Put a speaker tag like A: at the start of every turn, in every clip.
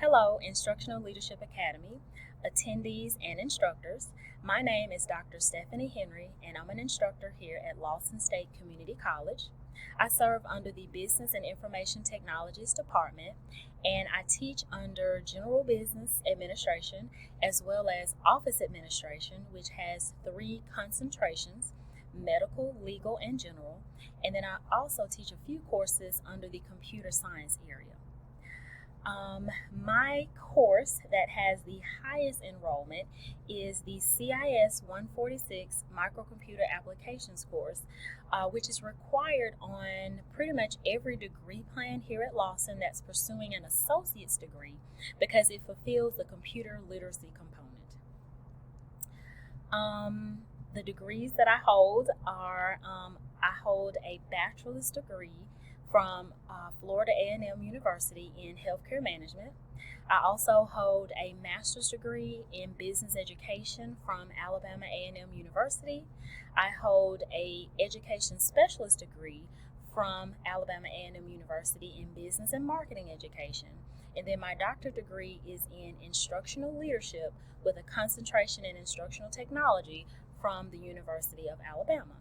A: Hello, Instructional Leadership Academy, attendees and instructors. My name is Dr. Stephanie Henry, and I'm an instructor here at Lawson State Community College. I serve under the Business and Information Technologies Department, and I teach under General Business Administration as well as Office Administration, which has 3 concentrations: medical, legal, and general. And then I also teach a few courses under the computer science area. My course that has the highest enrollment is the CIS 146 Microcomputer Applications course, which is required on pretty much every degree plan here at Lawson that's pursuing an associate's degree because it fulfills the computer literacy component. The degrees that I hold are I hold a bachelor's degree from Florida A&M University in healthcare management. I also hold a master's degree in business education from Alabama A&M University. I hold a education specialist degree from Alabama A&M University in business and marketing education. And then my doctorate degree is in instructional leadership with a concentration in instructional technology from the University of Alabama.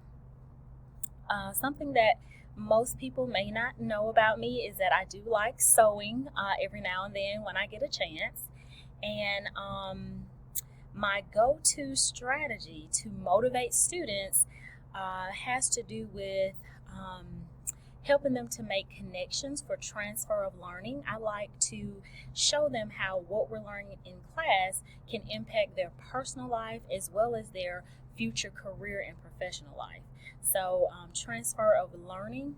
A: Something that most people may not know about me is that I do like sewing every now and then when I get a chance. And my go-to strategy to motivate students has to do with helping them to make connections for transfer of learning. I like to show them how what we're learning in class can impact their personal life as well as their future career and professional life. So transfer of learning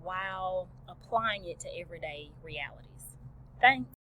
A: while applying it to everyday realities. Thanks.